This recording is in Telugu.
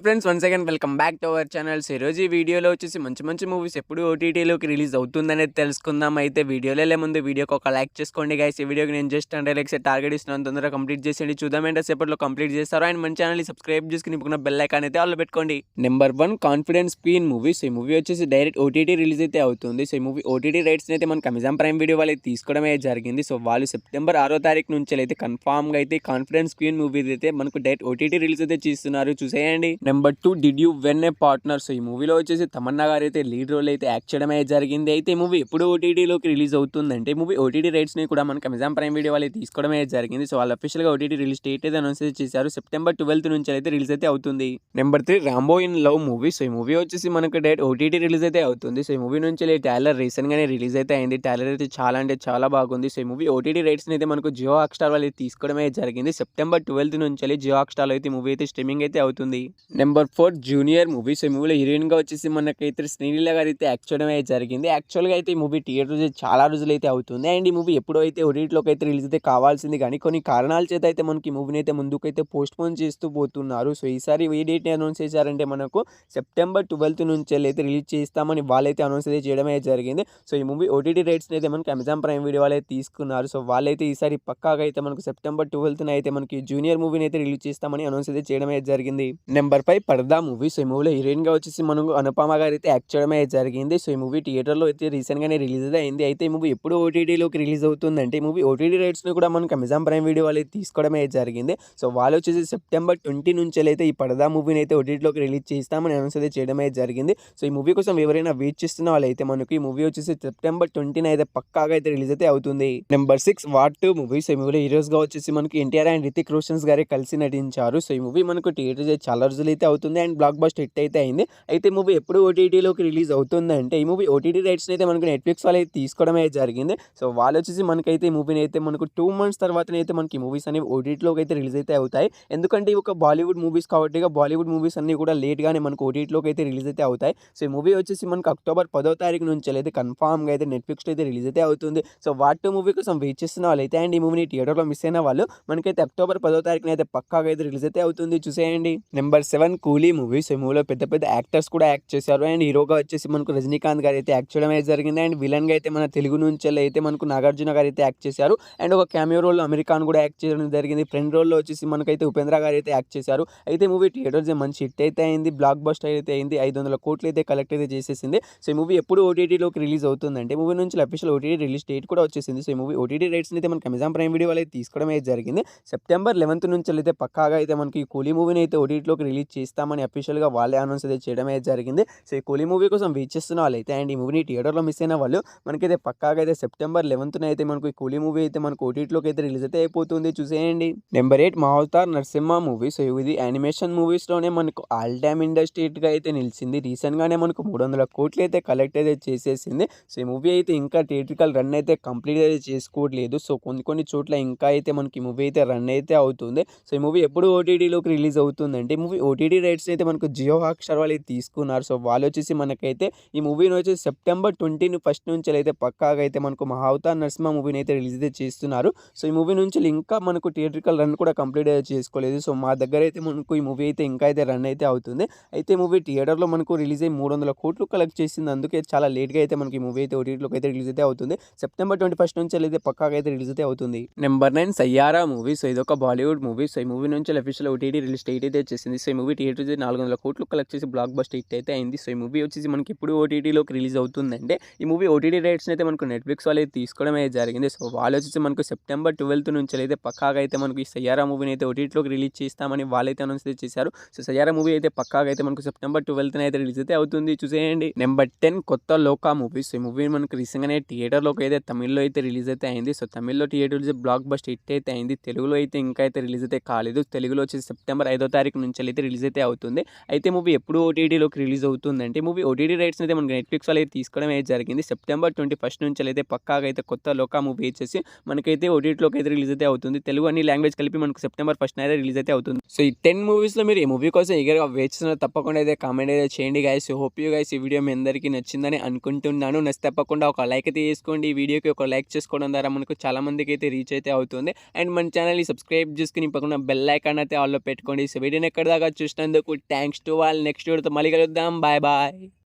Friends once again welcome back to our channels. ఈరోజు ఈ వీడియోలో వచ్చేసి మంచి మంచి మూవీస్ ఎప్పుడు ఓటీటీలోకి రిలీజ్ అవుతుందనేది తెలుసుకుందాం. అయితే వీడియోలో వెళ్ళే ముందు వీడియోకి ఒక లైక్ చేసుకోండి గైస్. ఈ వీడియోకి నేను జస్ట్ 100 లైక్స్ టార్గెట్ ఇస్తున్నాను, తొందరగా కంప్లీట్ చేసేయండి. చూద్దాం ఏంటో సేపట్లో కంప్లీట్ చేస్తారు. అండ్ మన ఛానల్ని సబ్స్క్రైబ్ చేసుకుని ఇప్పుడు బెల్ ఐకాన్ అయితే ఆల్లో పెట్టుకోండి. Number 1 confidence queen movie. So ఈ మూవీ వచ్చేసి డైరెక్ట్ ఓటీటీ రిలీజ్ అయితే అవుతుంది. సో ఈ మూవీ ఓటీటీ రైట్స్ అయితే మనకు అమెజాన్ ప్రైమ్ వీడియో వాళ్ళు తీసుకోవడమే జరిగింది. సో వాళ్ళు సెప్టెంబర్ 6వ తారీఖు నుంచి అయితే కన్ఫామ్గా అయితే కాన్ఫిడెన్స్ క్వీన్ మూవీ అయితే మనకు డైరెక్ట్ ఓటీటీ రిలీజ్ అయితే చేస్తున్నారు, చూసేయండి. Number 2 did you when a partner. So ఈ మూవీలో వచ్చేసి తమన్నా గారు అయితే లీడ్ రోల్ అయితే యాక్ట్ చేయడం అయితే జరిగింది. అయితే ఈ మూవీ ఎప్పుడు ఓటీటీలోకి రిలీజ్ అవుతుందంటే మూవీ ఓటీటీ రైట్స్ ని కూడా మనకి అమెజాన్ ప్రైమ్ వీడియో వాళ్ళు తీసుకోవడం అయితే జరిగింది. సో వాళ్ళు అఫీషియల్ గా ఓటీటీ రిలీజ్ డేట్ అయితే అనౌన్స్ చేశారు. సెప్టెంబర్ 12 నుంచి అయితే రిలీజ్ అయితే అవుతుంది. Number 3 Rambo in love movie. So ఈ మూవీ వచ్చేసి మనకు డైరెక్ట్ ఓటీటీ రిలీజ్ అయితే అవుతుంది. సో ఈ మూవీ నుంచి ట్రైలర్ రీసెంట్ గానే రిలీజ్ అయితే అయింది. ట్రైలర్ అయితే చాలా అంటే చాలా బాగుంది. సో ఈ మూవీ ఓటీటీ రైట్స్ అయితే మనకు జియో హాట్‌స్టార్ వాళ్ళు తీసుకోవడం అయితే జరిగింది. సెప్టెంబర్ 12 నుంచి జియో హాట్‌స్టార్ అయితే మూవీ అయితే స్ట్రీమింగ్ అయితే అవుతుంది. Number 4 junior movie. సో ఈ మూవీలో హీరోయిన్ గా వచ్చేసి మనకైతే శ్రీలీల గారు అయితే యాక్ట్ చేయడం అయితే జరిగింది. యాక్చువల్గా అయితే ఈ మూవీ థియేటర్ చాలా రోజులు అయితే అవుతుంది. అండ్ ఈ మూవీ ఎప్పుడో అయితే ఓటీటీలోకి అయితే రిలీజ్ అయితే కావాల్సింది, కానీ కొన్ని కారణాల చేత అయితే మనకి ఈ మూవీని అయితే ముందుకైతే పోస్ట్ పోన్ చేస్తూ పోతున్నారు. సో ఈసారి ఏ డేట్ అనౌన్స్ చేశారంటే మనకు సెప్టెంబర్ 12 నుంచి అయితే రిలీజ్ చేస్తామని వాళ్ళైతే అనౌన్స్ అయితే చేయడం అయితే జరిగింది. సో ఈ మూవీ ఓటీటీ రైట్స్ అయితే మనకి అమెజాన్ ప్రైమ్ వీడియో వాళ్ళైతే తీసుకున్నారు. సో వాళ్ళైతే ఈసారి పక్కాగా అయితే మనకు సెప్టెంబర్ 12 అయితే మనకి జూనియర్ మూవీని అయితే రిలీజ్ చేస్తామని అనౌన్స్ అయితే చేయడం అయితే జరిగింది. నెంబర్ 5 పర్దా మూవీ. సో ఈ మూవీలో హీరోయిన్ గా వచ్చేసి మనకు అనుపమ గారు అయితే యాక్ట్ చేయడం అయితే జరిగింది. సో ఈ మూవీ థియేటర్లో అయితే రీసెంట్ గానే రిలీజ్ అయితే అయింది. అయితే ఈ మూవీ ఎప్పుడు ఓటీటీలోకి రిలీజ్ అవుతుందంటే ఈ మూవీ ఓటీటీ రైట్స్ ని కూడా మనకు అమెజాన్ ప్రైమ్ వీడియో వాళ్ళు తీసుకోవడం అయితే జరిగింది. సో వాళ్ళు వచ్చేసి సెప్టెంబర్ 20 నుంచి అయితే ఈ పర్దా మూవీని అయితే ఓటీటీలోకి రిలీజ్ చేస్తామని అనౌన్స్ అయితే చేయడం అయితే జరిగింది. సో ఈ మూవీ కోసం ఎవరైనా వెయిట్ చేస్తున్న వాళ్ళైతే మనకి ఈ మూవీ వచ్చేసి సెప్టెంబర్ 20 అయితే పక్కాగా అయితే రిలీజ్ అయితే అవుతుంది. Number 6 war 2 movie. సో ఈ మూవీలో హీరోస్ గా వచ్చేసి మనకి ఎన్టీఆర్ అండ్ రితిక్ రోషన్స్ గారే కలిసి నటించారు. సో ఈ మూవీ మనకు థియేటర్ చాలా రోజులు అయితే అవుతుంది అండ్ బ్లాక్ బస్టర్ హిట్ అయితే అయింది. అయితే మూవీ ఎప్పుడు ఓటీటీలోకి రిలీజ్ అవుతుందంటే ఈ మూవీ ఓటీటీ రైట్స్ అయితే మనకు నెట్ఫ్లిక్స్ వాళ్ళు అయితే తీసుకోవడం అయితే జరిగింది. సో వాళ్ళు వచ్చేసి మనకైతే ఈ మూవీని అయితే మనకు 2 months తర్వాతనైతే మనకి మూవీస్ అనేవి ఓటీటీలోకి అయితే రిలీజ్ అయితే అవుతాయి. ఎందుకంటే ఇవి ఒక బాలీవుడ్ మూవీస్ కాబట్టి బాలీవుడ్ మూవీస్ అన్ని కూడా లేట్ గానే మనకు ఓటీటీలోకి అయితే రిలీజ్ అయితే అవుతాయి. సో ఈ మూవీ వచ్చేసి మనకు అక్టోబర్ 10వ తారీఖు నుంచి అయితే కన్ఫామ్గా అయితే నెట్ఫ్లిక్స్ అయితే రిలీజ్ అయితే అవుతుంది. సో వార్ 2 మూవీ కోసం వెయిట్ చేస్తున్న వాళ్ళైతే అండ్ ఈ మూవీని థియేటర్లో మిస్ అయిన వాళ్ళు మనకైతే అక్టోబర్ 10వ తారీఖున అయితే పక్కాగా అయితే రిలీజ్ అయితే అవుతుంది, చూసేయండి. నెంబర్ 7 కూలీ మూవీ. సో ఈ మూవీలో పెద్ద పెద్ద యాక్టర్స్ కూడా యాక్ట్ చేశారు. అండ్ హీరోగా వచ్చేసి మనకు రజనీకాంత్ గారు అయితే యాక్ట్ చేయడం అయితే జరిగింది. అండ్ విలన్ గా అయితే మన తెలుగు నుంచి అయితే మనకు నాగార్జున గారు అయితే యాక్ట్ చేశారు. అండ్ ఒక క్యామియో రోల్ అమెరికాన్ కూడా యాక్ట్ చేయడం జరిగింది. ఫ్రెండ్ రోల్లో వచ్చేసి మనకైతే ఉపేంద్ర గారు అయితే యాక్ట్ చేశారు. అయితే మూవీ థియేటర్స్ మంచి హిట్ అయితే అయింది, బ్లాక్ బస్టర్ అయితే అయింది, 500 కోట్లు అయితే కలెక్ట్ అయితే చేసేసింది. సో ఈ మూవీ ఎప్పుడు ఓటీటీలోకి రిలీజ్ అవుతుందంటే మూవీ నుంచి అఫీషియల్ ఓటీటీ రిలీజ్ డేట్ కూడా వచ్చేసింది. సో ఈ మూవీ ఓటీటీ రైట్స్ అయితే మనకి అమెజాన్ ప్రైమ్ వీడియో అయితే తీసుకోవడం అయితే జరిగింది. సెప్టెంబర్ 11 నుంచి అయితే పక్కాగా అయితే మనకి కూలీ మూవీని అయితే ఓటీటీలోకి రిలీజ్ చేస్తామని అఫీషియల్ గా వాళ్ళే అనౌన్స్ అయితే చేయడం అయితే జరిగింది. సో ఈ కూలీ మూవీ కోసం వెయిట్ చేస్తున్న వాళ్ళైతే అండ్ ఈ మూవీని థియేటర్లో మిస్ అయిన వాళ్ళు మనకైతే పక్కాగా అయితే సెప్టెంబర్ 11 అయితే మనకు ఈ కూలీ మూవీ అయితే మనకు ఓటీటీలోకి అయితే రిలీజ్ అయితే అయిపోతుంది, చూసేయండి. Number 8 Mahavatar Narasimha movie. So ఇది యానిమేషన్ మూవీస్ లోనే మనకు ఆల్ టైమ్ ఇండస్ట్రీ గా అయితే నిలిచింది. రీసెంట్ గానే మనకు 300 కోట్లు అయితే కలెక్ట్ అయితే చేసేసింది. సో ఈ మూవీ అయితే ఇంకా థియేట్రికల్ రన్ అయితే కంప్లీట్ అయితే చేసుకోవట్లేదు. సో కొన్ని చోట్ల ఇంకా అయితే మనకి మూవీ అయితే రన్ అయితే అవుతుంది. సో ఈ మూవీ ఎప్పుడు ఓటీటీలోకి రిలీజ్ అవుతుందంటే ఈ మూవీ ఓటీటీ రైట్స్ అయితే మనకు జియో హాట్‌స్టార్ వాళ్ళు తీసుకున్నారు. సో వాళ్ళు వచ్చేసి మనకైతే ఈ మూవీని వచ్చేసి సెప్టెంబర్ 20 ఫస్ట్ నుంచి అయితే పక్కాగా అయితే మనకు మహావతార్ నరసింహ మూవీని అయితే రిలీజ్ అయితే చేస్తున్నారు. సో ఈ మూవీ నుంచి ఇంకా మనకు థియేట్రికల్ రన్ కూడా కంప్లీట్ అయితే చేసుకోలేదు. సో మా దగ్గర అయితే మనకు ఈ మూవీ అయితే ఇంకా అయితే రన్ అయితే అవుతుంది. అయితే మూవీ థియేటర్లో మనకు రిలీజ్ అయ్యి 300 కోట్లు కలెక్ట్ చేసింది. అందుకే చాలా లేట్గా అయితే మనకి మూవీ అయితే ఓటీటీలోకి అయితే రిలీజ్ అయితే అవుతుంది. సెప్టెంబర్ 21 నుంచి అయితే పక్కాగా అయితే రిలీజ్ అయితే అవుతుంది. Number 9 Saiyaara movie. సో ఇది ఒక బాలీవుడ్ మూవీ. సో ఈ మూవీ నుంచి అఫీషియల్ ఓటీటీ రిలీజ్ డేట్ అయితే చేసింది. సో ఈ మూవీ థియేటర్ 400 కోట్లు కలెక్ట్ చేసి బ్లాక్ బస్టర్ హిట్ అయితే అయింది. సో ఈ మూవీ వచ్చేసి మనకి ఎప్పుడు ఓటీటీలోకి రిలీజ్ అవుతుందంటే ఈ మూవీ ఓటీటీ రైట్స్ అయితే మనకు నెట్ఫ్లిక్స్ వాళ్ళు తీసుకోవడం అయితే జరిగింది. సో వాళ్ళు వచ్చేసి మనకు సెప్టెంబర్ 12 నుంచి అయితే పక్కాగా అయితే మనకు ఈ సయ్యారా మూవీని అయితే ఓటీటీలోకి రిలీజ్ చేస్తామని వాళ్ళైతే అనౌన్స్ చేశారు. సో సయ్యారా మూవీ అయితే పక్కాగా అయితే మనకు సెప్టెంబర్ 12 అయితే రిలీజ్ అయితే అవుతుంది, చూసేయండి. నెంబర్ 10 కొత్త లోకా మూవీ. సో ఈ మూవీ మనకు రీసెంట్ గానే థియేటర్లోకి అయితే తమిళ్లో అయితే రిలీజ్ అయితే అయింది. సో తమిళ్లో థియేటర్ బ్లాక్ బస్టర్ హిట్ అయితే అయింది. తెలుగులో అయితే ఇంకా అయితే రిలీజ్ అయితే కాలేదు. తెలుగులో వచ్చేసి సెప్టెంబర్ 5వ తారీఖు నుంచి అయితే రిలీజ్ అయితే అవుతుంది. అయితే మూవీ ఎప్పుడు ఓటీటీలోకి రిలీజ్ అవుతుందంటే మూవీ ఓటీటీ రైట్స్ అయితే మనకి నెట్ఫ్లిక్స్ వాళ్ళు అయితే తీసుకోవడం అయితే జరిగింది. సెప్టెంబర్ 21 నుంచి అయితే పక్కాగా అయితే కొత్త లోకా మూవీ వచ్చేసి మనకైతే ఓటీటీలోకి అయితే రిలీజ్ అయితే అవుతుంది. తెలుగు అన్ని లాంగ్వేజ్ కలిపి మనకు సెప్టెంబర్ 1 అయితే రిలీజ్ అయితే అవుతుంది. సో ఈ 10 మూవీస్లో మీరు ఈ మూవీ కోసం ఈగర్గా వెయిట్ చేస్తున్నారు, తప్పకుండా అయితే కామెంట్ అయితే చేయండి గైస్. హోప్ యూ గైస్ ఈ వీడియో మీ అందరికీ నచ్చిందని అనుకుంటున్నాను. నచ్చి తప్పకుండా ఒక లైక్ అయితే చేసుకోండి. ఈ వీడియోకి ఒక లైక్ చేసుకోవడం ద్వారా మనకు చాలా మందికి అయితే రీచ్ అయితే అవుతుంది. అండ్ మన ఛానల్ని సబ్స్క్రైబ్ చేసుకుని పక్కన బెల్ ఐకాన్ అయితే ఆల్లో పెట్టుకోండి. సో వీడియోని ఎక్కడ దాకా చూసినందుకు థ్యాంక్స్ టు వాళ్ళు. నెక్స్ట్ వీడియోతో మళ్ళీ కలుద్దాం. Bye bye.